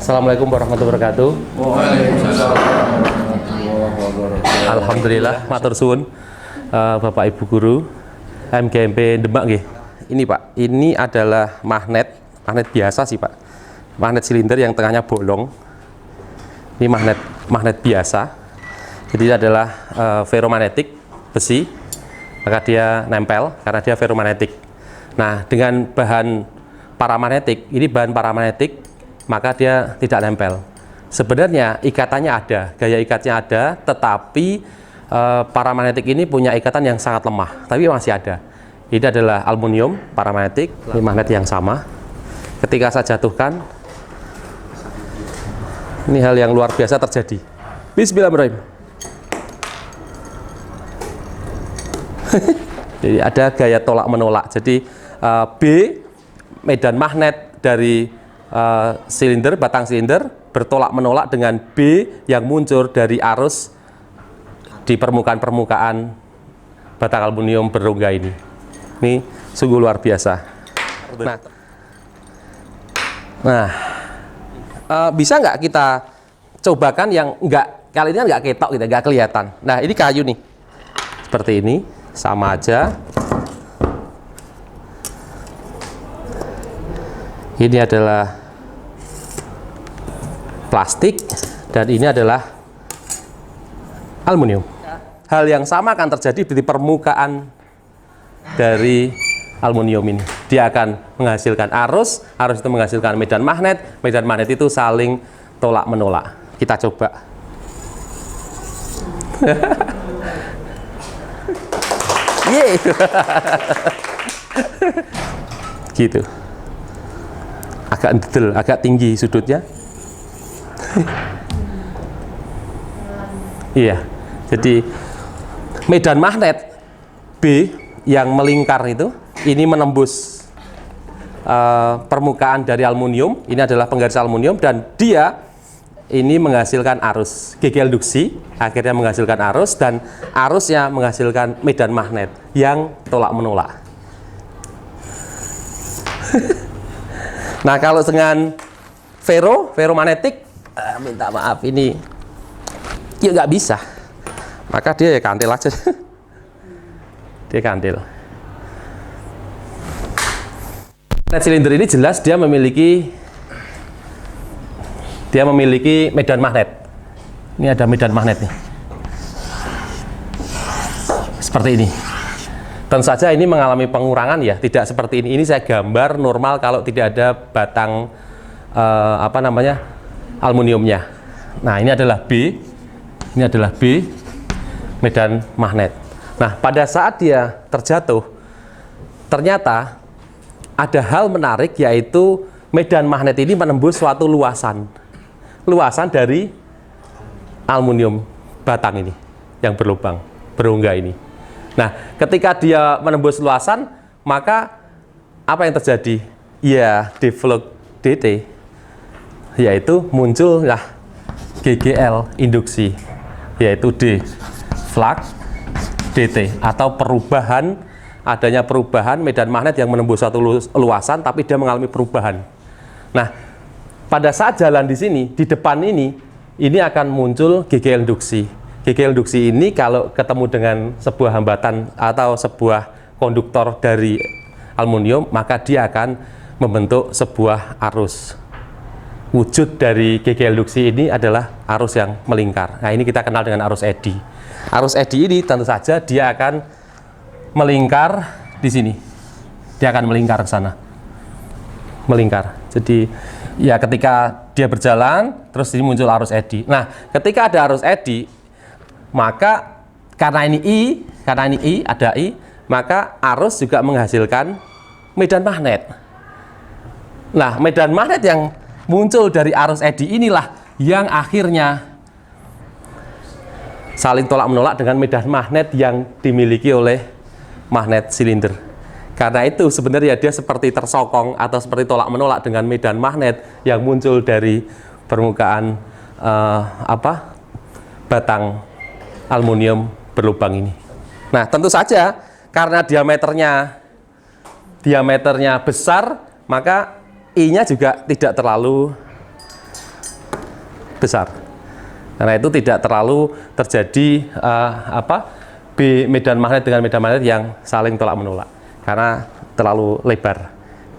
Assalamualaikum warahmatullahi wabarakatuh. Waalaikumsalam warahmatullahi wabarakatuh. Alhamdulillah, matur suwun Bapak Ibu guru MGMP Demak nggih. Ini Pak, ini adalah magnet biasa sih Pak. Magnet silinder yang tengahnya bolong. Ini magnet biasa. Jadi ini adalah ferromagnetik besi. Maka dia nempel karena dia ferromagnetik. Nah, dengan bahan paramagnetik, ini bahan paramagnetik, maka dia tidak nempel. Sebenarnya ikatannya ada, gaya ikatnya ada, tetapi paramagnetik ini punya ikatan yang sangat lemah, tapi masih ada. Ini adalah aluminium paramagnetik, ini magnet yang sama. Ketika saya jatuhkan, ini hal yang luar biasa terjadi. Bismillahirrahmanirrahim. Jadi ada gaya tolak menolak. Jadi B, medan magnet dari silinder, batang silinder bertolak menolak dengan B yang muncul dari arus di permukaan batang aluminium berongga ini. Ini sungguh luar biasa. Nah, bisa nggak kita cobakan yang kali ini kan nggak ketok gitu, nggak kelihatan. Nah, ini kayu nih, seperti ini, sama aja. Ini adalah plastik dan ini adalah aluminium. Hal yang sama akan terjadi di permukaan dari aluminium ini. Dia akan menghasilkan arus itu menghasilkan medan magnet itu saling tolak menolak. Kita coba. Yeay. Gitu. Agak detail, agak tinggi sudutnya. Iya. Jadi medan magnet B yang melingkar itu ini menembus permukaan dari aluminium. Ini adalah penggaris aluminium dan dia ini menghasilkan arus GGL duksi, akhirnya menghasilkan arus dan arusnya menghasilkan medan magnet yang tolak menolak. Nah, kalau dengan ferromagnetik, minta maaf ini ya nggak bisa, maka dia ya kantil aja. Dia kantil. Magnet silinder ini jelas dia memiliki medan magnet. Ini ada medan magnet nih. Seperti ini. Tentu saja ini mengalami pengurangan ya, tidak seperti ini. Ini saya gambar normal kalau tidak ada batang aluminiumnya. Nah, ini adalah B. Ini adalah B, medan magnet. Nah, pada saat dia terjatuh, ternyata ada hal menarik, yaitu medan magnet ini menembus suatu luasan dari aluminium batang ini yang berlubang, berongga ini. Nah, ketika dia menembus luasan, maka apa yang terjadi? Ya, deflux dt, yaitu muncullah GGL induksi, yaitu D flux dt, atau adanya perubahan medan magnet yang menembus suatu luasan, tapi dia mengalami perubahan. Nah, pada saat jalan di sini, di depan ini akan muncul GGL induksi. GGL induksi ini kalau ketemu dengan sebuah hambatan atau sebuah konduktor dari aluminium, maka dia akan membentuk sebuah arus. Wujud dari GGL induksi ini adalah arus yang melingkar. Nah, ini kita kenal dengan arus eddy. Arus eddy ini tentu saja dia akan melingkar di sini. Dia akan melingkar ke sana. Melingkar. Jadi ya, ketika dia berjalan terus ini muncul arus eddy. Nah, ketika ada arus eddy, maka karena ini I, ada I, maka arus juga menghasilkan medan magnet. Nah, medan magnet yang muncul dari arus eddy inilah yang akhirnya saling tolak menolak dengan medan magnet yang dimiliki oleh magnet silinder. Karena itu sebenarnya dia seperti tersokong atau seperti tolak menolak dengan medan magnet yang muncul dari permukaan batang aluminium berlubang ini. Nah, tentu saja karena diameternya besar, maka I-nya juga tidak terlalu besar. Karena itu tidak terlalu terjadi medan magnet dengan medan magnet yang saling tolak menolak karena terlalu lebar.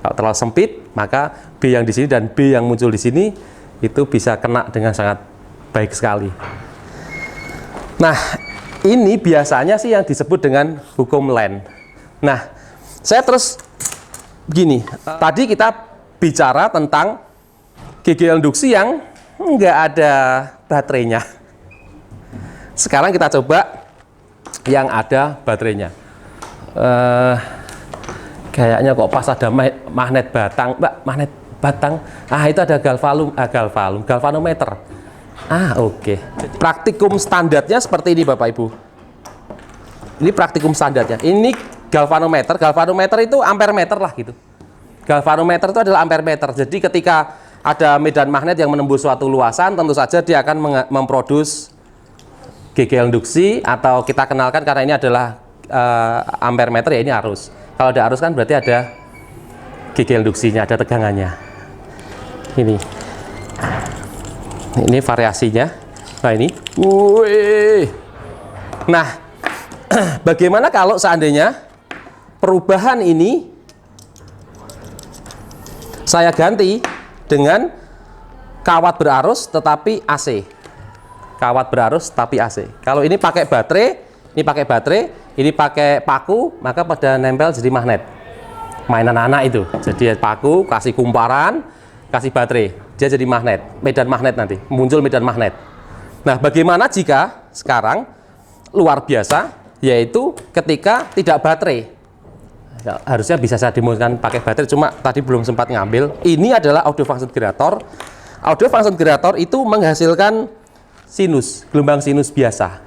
Kalau terlalu sempit, maka B yang di sini dan B yang muncul di sini itu bisa kena dengan sangat baik sekali. Nah, ini biasanya sih yang disebut dengan hukum Len. Nah, saya terus gini, tadi kita bicara tentang GGL induksi yang nggak ada baterainya. Sekarang kita coba yang ada baterainya. Kayaknya kok pas ada magnet batang, Mbak, magnet batang. Itu ada galvanometer. Oke. Praktikum standarnya seperti ini, Bapak Ibu. Ini praktikum standarnya. Ini galvanometer. Galvanometer itu ampermeter lah gitu. Galvanometer itu adalah ampermeter. Jadi ketika ada medan magnet yang menembus suatu luasan, tentu saja dia akan memproduksi GGL induksi, atau kita kenalkan karena ini adalah ampermeter, ya ini arus. Kalau ada arus kan berarti ada GGL induksinya, ada tegangannya. Ini variasinya. Nah ini. Nah, bagaimana kalau seandainya perubahan ini saya ganti dengan kawat berarus tetapi AC. Kawat berarus tapi AC. Kalau ini pakai baterai, ini pakai paku, maka pada nempel jadi magnet. Mainan anak itu. Jadi paku, kasih kumparan, kasih baterai, dia jadi magnet. Medan magnet nanti, muncul medan magnet. Nah, bagaimana jika sekarang luar biasa, yaitu ketika tidak baterai. Ya, harusnya bisa saya demokan pakai baterai, cuma tadi belum sempat ngambil. Ini adalah audio function generator. Audio function generator itu menghasilkan sinus, gelombang sinus biasa.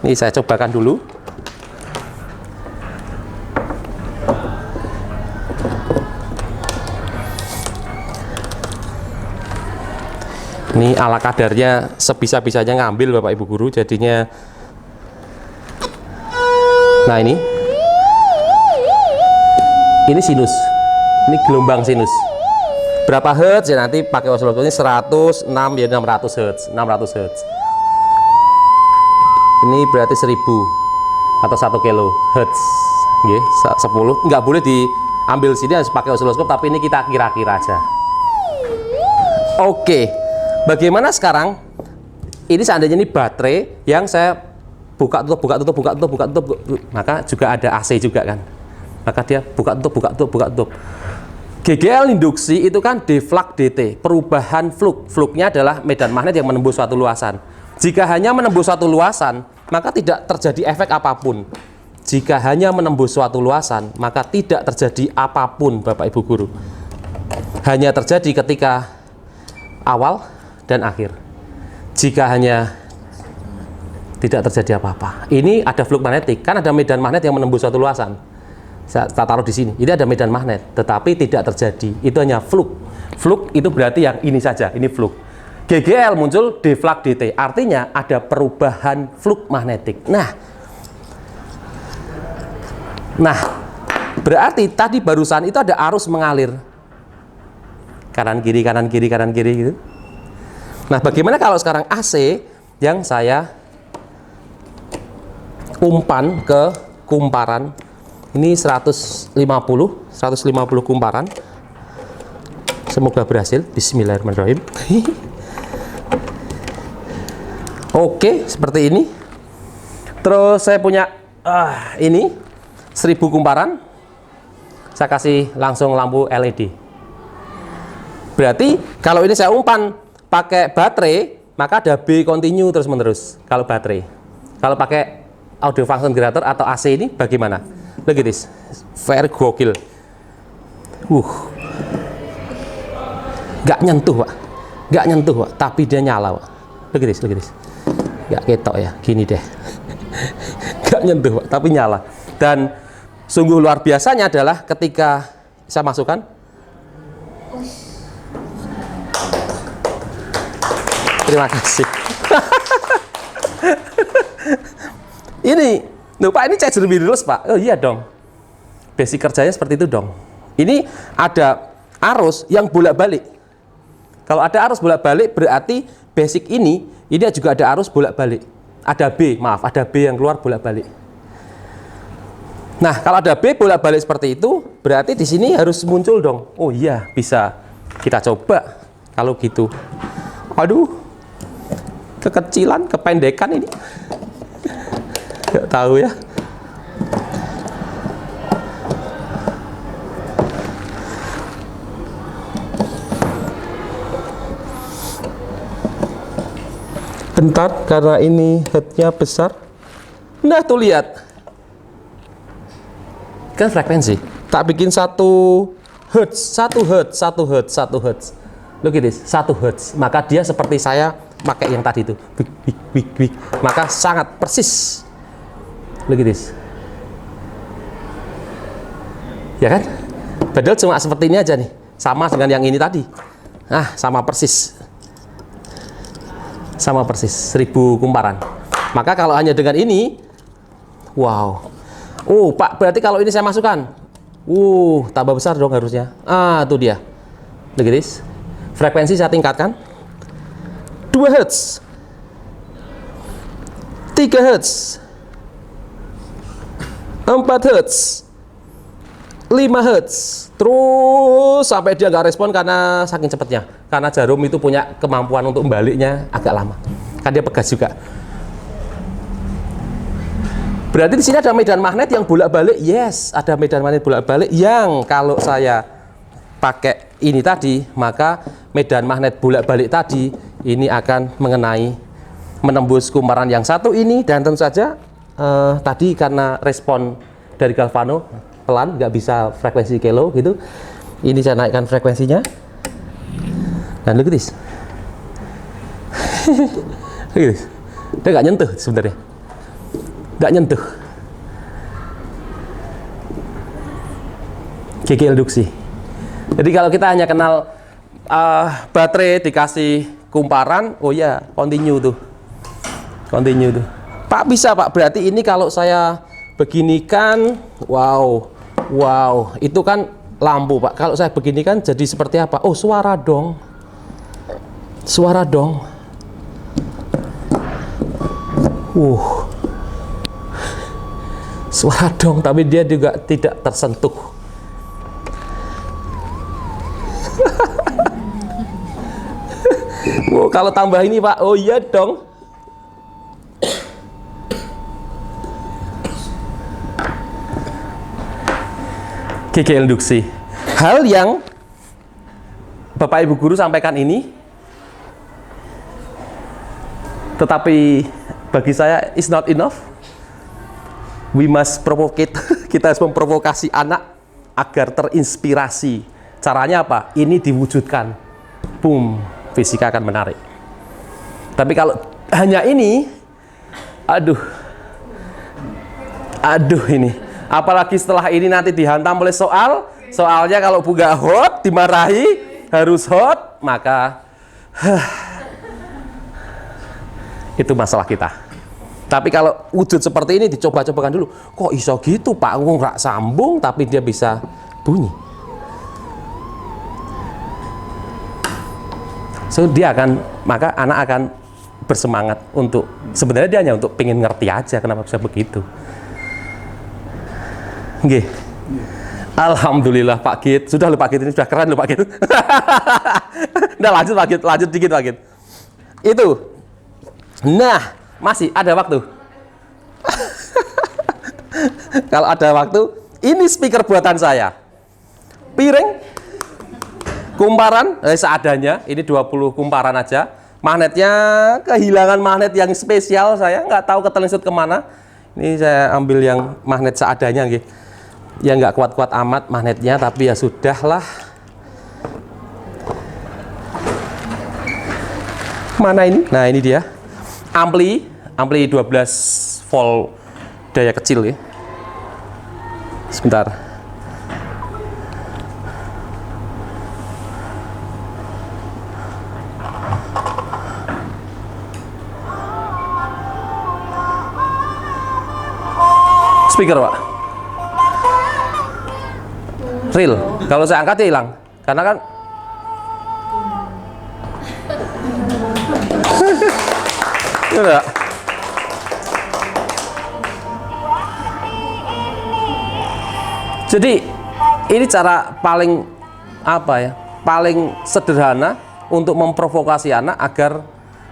Ini saya cobakan dulu. Ini ala kadarnya sebisa-bisanya ngambil Bapak Ibu guru, jadinya. Nah ini sinus, ini gelombang sinus. Berapa hertz ya, nanti pakai oscilloscope ini 106 ya 600 hertz, 600 hertz. Ini berarti 1000 atau 1 kilo hertz. Nggih, 10. Nggak boleh diambil sini, harus pakai oscilloscope, tapi ini kita kira-kira aja. Oke. Bagaimana sekarang? Ini seandainya ini baterai yang saya buka tutup, maka juga ada AC juga kan. Maka dia buka tutup. GGL induksi itu kan deflux dt, perubahan flux. Fluxnya adalah medan magnet yang menembus suatu luasan. Jika hanya menembus suatu luasan, maka tidak terjadi efek apapun. Jika hanya menembus suatu luasan, maka tidak terjadi apapun, Bapak Ibu guru. Hanya terjadi ketika awal dan akhir. Jika hanya tidak terjadi apa-apa. Ini ada flux magnetik, kan ada medan magnet yang menembus suatu luasan. Saya taruh di sini. Ini ada medan magnet, tetapi tidak terjadi. Itu hanya flux. Flux itu berarti yang ini saja, ini flux. GGL muncul deflux dt, artinya ada perubahan flux magnetik. Nah, berarti tadi barusan itu ada arus mengalir kanan kiri gitu. Nah, bagaimana kalau sekarang AC yang saya umpan ke kumparan ini 150 kumparan. Semoga berhasil. Bismillahirrahmanirrahim. Oke, seperti ini. Terus saya punya ini 1000 kumparan. Saya kasih langsung lampu LED. Berarti kalau ini saya umpan pakai baterai, maka ada B continue terus menerus kalau baterai. Kalau pakai audio function generator atau AC ini bagaimana? Look at this, very gokil. Gak nyentuh Pak, tapi dia nyala Pak. Look at this. Gak ketok ya, gini deh. Gak nyentuh Pak, tapi nyala. Dan sungguh luar biasanya adalah ketika saya masukkan. Terima kasih. Ini, Pak, ini charger wireless Pak. Oh iya dong. Basic kerjanya seperti itu dong. Ini ada arus yang bolak-balik. Kalau ada arus bolak-balik berarti basic ini juga ada arus bolak-balik. Ada B, maaf, ada B yang keluar bolak-balik. Nah, kalau ada B bolak-balik seperti itu, berarti di sini harus muncul dong. Oh iya, bisa. Kita coba kalau gitu. Aduh, kekecilan, kependekan ini. Nggak tahu ya. Bentar, karena ini headnya besar. Nah, tuh lihat. Kan frekuensi. Tak bikin 1 Hz, 1 Hz, 1 Hz, 1 Hz. Look at this, 1 Hz. Maka dia seperti saya pakai yang tadi itu. Big. Maka sangat persis. Look at this. Ya kan? Padahal cuma seperti ini aja nih. Sama dengan yang ini tadi. Nah, sama persis. Sama persis, 1000 kumparan. Maka kalau hanya dengan ini, wow. Oh, Pak, berarti kalau ini saya masukkan, tambah besar dong harusnya. Ah, itu dia. Look at this. Frekuensi saya tingkatkan. 2 Hz. 3 Hz. 4 Hz. 5 Hz. Terus sampai dia nggak respon karena saking cepatnya. Karena jarum itu punya kemampuan untuk membaliknya agak lama. Kan dia pegas juga. Berarti di sini ada medan magnet yang bolak-balik. Yes, ada medan magnet bolak-balik yang kalau saya pakai ini tadi, maka medan magnet bolak-balik tadi ini akan menembus kumparan yang satu ini, dan tentu saja tadi karena respon dari galvano pelan, nggak bisa frekuensi kilo gitu. Ini saya naikkan frekuensinya. Dan look at this. Look at this. Dia nggak nyentuh sebenarnya. Nggak nyentuh. GG induksi. Jadi kalau kita hanya kenal baterai dikasih kumparan, oh ya, continue tuh. Continue tuh. Pak, bisa Pak, berarti ini kalau saya beginikan, wow, itu kan lampu Pak. Kalau saya beginikan jadi seperti apa? Oh, suara dong. Suara dong. Suara dong, tapi dia juga tidak tersentuh. Kalau tambah ini Pak, oh iya dong. GG induksi. Hal yang Bapak Ibu guru sampaikan ini, tetapi bagi saya is not enough. We must provocate. Kita harus memprovokasi anak agar terinspirasi. Caranya apa? Ini diwujudkan. Boom, fisika akan menarik. Tapi kalau hanya ini, aduh ini. Apalagi setelah ini nanti dihantam oleh soalnya kalau nggak hot, dimarahi, harus hot, maka itu masalah kita. Tapi kalau wujud seperti ini dicoba-cobakan dulu. Kok iso gitu Pak, aku nggak sambung tapi dia bisa bunyi. So maka anak akan bersemangat untuk, sebenarnya dia hanya untuk pengen ngerti aja kenapa bisa begitu. Nggih. Alhamdulillah Pak Git. Sudah loh Pak Git, ini sudah keren loh Pak Git. Nah, lanjut dikit Pak Git. Itu. Nah, masih ada waktu. Kalau ada waktu, ini speaker buatan saya. Piring, kumparan, seadanya, ini 20 kumparan aja. Magnetnya, kehilangan magnet yang spesial, saya nggak tahu ketelengsut kemana. Ini saya ambil yang magnet seadanya, gitu. Ya nggak kuat-kuat amat magnetnya, tapi ya sudahlah. Mana ini? Nah, ini dia. Ampli 12 volt daya kecil ya. Sebentar. Speaker Pak. Real. Kalau saya angkat dia hilang. Karena kan Enggak. Jadi ini cara paling apa ya? Paling sederhana untuk memprovokasi anak agar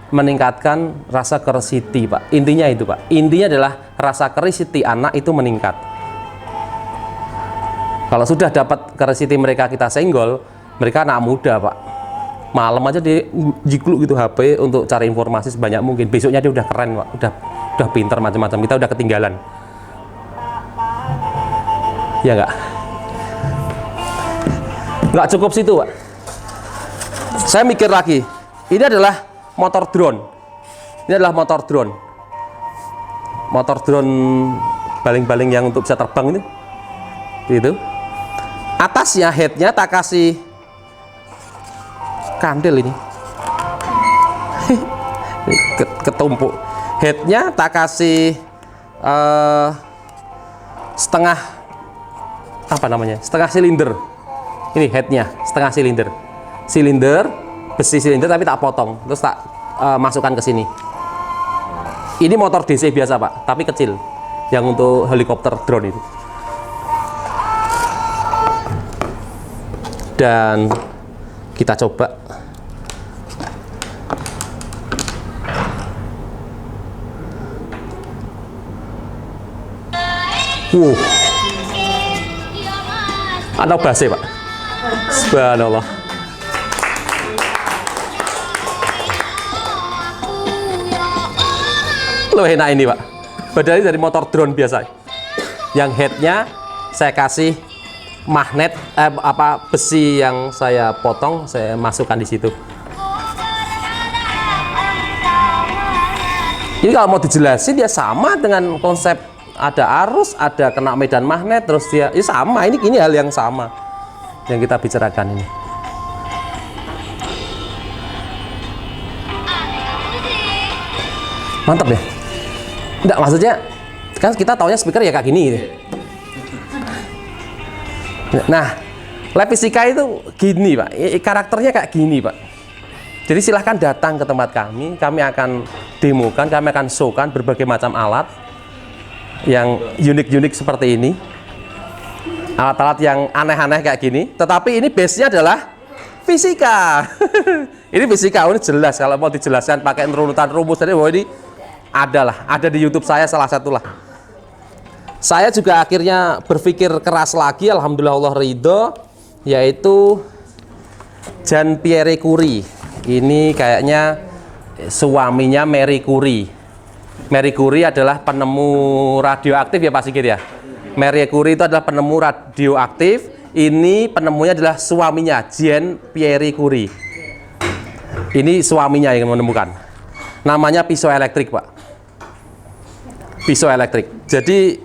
meningkatkan rasa curiosity, Pak. Intinya itu, Pak. Intinya adalah rasa curiosity anak itu meningkat. Kalau sudah dapat curiosity mereka kita senggol, mereka anak muda, Pak. Malam aja dia jikluk gitu HP untuk cari informasi sebanyak mungkin. Besoknya dia udah keren, Pak. Udah pinter macam-macam. Kita udah ketinggalan. Ya enggak? Nggak cukup situ, Pak. Saya mikir lagi. Ini adalah motor drone. Ini adalah motor drone. Motor drone baling-baling yang untuk bisa terbang ini. Itu. Atasnya, headnya tak kasih kandel ini. Ketumpuk. Headnya tak kasih setengah apa namanya? Setengah silinder. Ini headnya setengah silinder, besi silinder tapi tak potong, terus tak masukkan ke sini. Ini motor DC biasa, Pak, tapi kecil, yang untuk helikopter drone itu. Dan kita coba. Ada base, Pak. Subhanallah. Loh, enak ini, Pak. Padahal dari motor drone biasa. Yang headnya saya kasih magnet besi yang saya potong, saya masukkan di situ. Jadi kalau mau dijelasin dia sama dengan konsep ada arus, ada kena medan magnet, terus dia ya sama. Ini hal yang sama yang kita bicarakan ini. Mantap ya? Enggak, maksudnya kan kita taunya speaker ya kayak gini gitu. Nah, lab fisika itu gini, Pak. Karakternya kayak gini, Pak. Jadi silahkan datang ke tempat kami akan demokan, kami akan showkan berbagai macam alat yang unik-unik seperti ini. Alat-alat yang aneh-aneh kayak gini, tetapi ini base-nya adalah fisika. Ini fisika, ini jelas. Kalau mau dijelaskan pakai runutan rumus tadi, bahwa ini ada di YouTube saya salah satulah. Saya juga akhirnya berpikir keras lagi, alhamdulillah Allah ridho, yaitu Jean Pierre Curie. Ini kayaknya suaminya Marie Curie. Marie Curie adalah penemu radioaktif ya Pak Sigit ya. Marie Curie itu adalah penemu radioaktif. Ini penemunya adalah suaminya, Jean Pierre Curie. Ini suaminya yang menemukan. Namanya pisau elektrik, Pak. Pisau elektrik. Jadi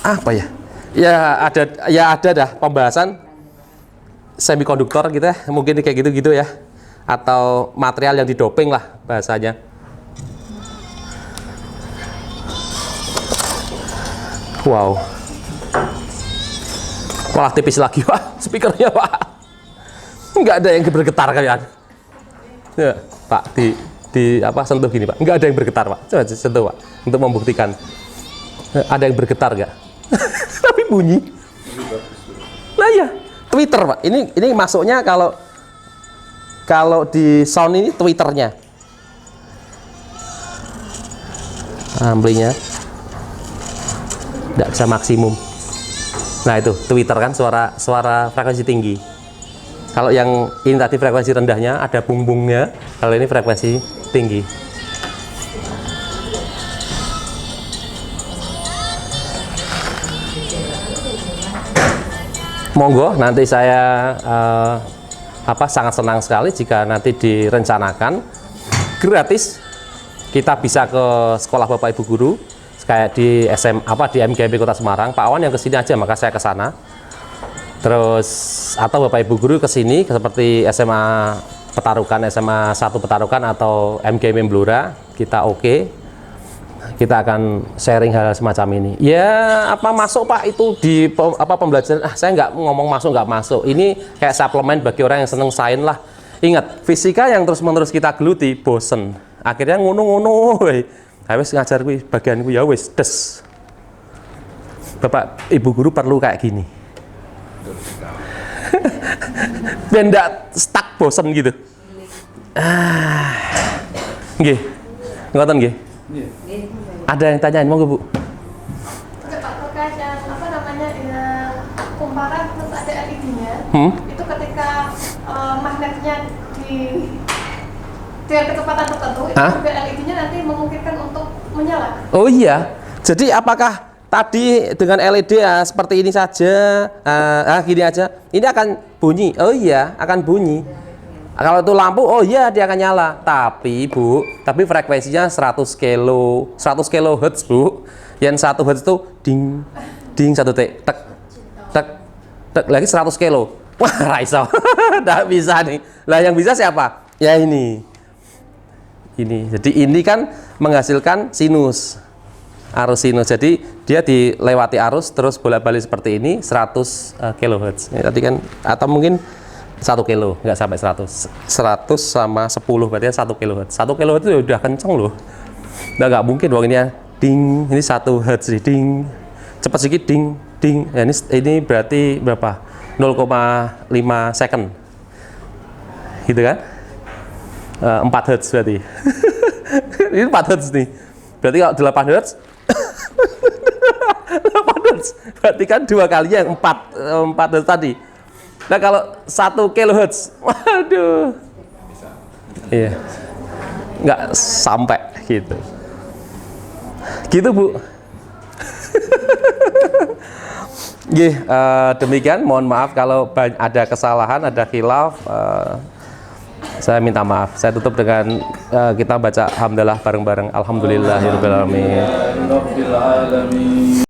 apa ya? Ya ada dah pembahasan semikonduktor gitu ya. Mungkin kayak gitu-gitu ya. Atau material yang didoping lah bahasanya. Wow. Wah, tipis lagi, Pak. Speakernya, Pak. Nggak ada yang bergetar kalian. Ya, Pak, sentuh gini, Pak. Nggak ada yang bergetar, Pak. Coba sentuh, Pak, untuk membuktikan. Ada yang bergetar nggak? Tapi bunyi. Nah ya, Twitter, Pak. Ini masuknya kalau di sound ini Twitternya. Amplinya nggak bisa maksimum. Nah itu Twitter kan suara frekuensi tinggi. Kalau yang ini tadi frekuensi rendahnya ada bungbungnya. Kalau ini frekuensi tinggi. Monggo, nanti saya sangat senang sekali jika nanti direncanakan gratis kita bisa ke sekolah Bapak Ibu guru kayak di di MGMP Kota Semarang. Pak Awan yang kesini aja, maka saya ke sana. Terus atau Bapak Ibu guru ke sini seperti SMA Petarukan, SMA 1 Petarukan atau MGMP Blora, kita oke. Kita akan sharing hal semacam ini. Ya, apa masuk Pak itu di pembelajaran? Saya nggak ngomong masuk nggak masuk. Ini kayak suplemen bagi orang yang seneng sains lah. Ingat, fisika yang terus-menerus kita geluti, bosen. Akhirnya ngono-ngono, weh. Wis ngajar kuwi bagian kuwi ya wis des. Bapak Ibu guru perlu kayak gini. Biar ndak stuck bosen gitu. Nggih. Ngoten nggih. Ada yang tanyain, monggo Bu. Terkait yang apa namanya ya, kumparan terus ada LED-nya. Itu ketika magnetnya dengan kecepatan tertentu, itu juga LED-nya nanti memungkinkan untuk menyala. Oh iya. Jadi apakah tadi dengan LED ya seperti ini saja, gini aja, ini akan bunyi? Oh iya, akan bunyi. Kalau itu lampu, oh iya dia akan nyala. Tapi Bu, tapi frekuensinya 100 kHz Bu. Yang 1 Hz itu ding, ding, 1 tek, tek, tek, tek, lagi 100 kilo. Wah, raiso. Nggak bisa nih. Lah yang bisa siapa? Ya ini. Jadi ini kan menghasilkan sinus. Arus sinus. Jadi dia dilewati arus terus bolak-balik seperti ini 100 kHz. Ini tadi kan atau mungkin 1 kilo, nggak sampai 100. 100 sama 10 berarti 1 kHz. 1 kHz itu udah kenceng loh. Nggak mungkin dong ini ya. Ding, ini 1 Hz ding. Cepat sedikit ding, ding. Ya, ini berarti berapa? 0,5 second. Gitu kan? 4 Hz berarti. Ini 4 Hz nih. Berarti kalau 8 Hz 8 Hz berarti kan 2 kalinya yang 4 Hz tadi. Nah kalau 1 kHz, waduh, iya, nggak sampai gitu, gitu Bu. Demikian. Mohon maaf kalau ada kesalahan, ada khilaf. Saya minta maaf. Saya tutup dengan kita baca hamdalah bareng-bareng. Alhamdulillahirobbilalamin.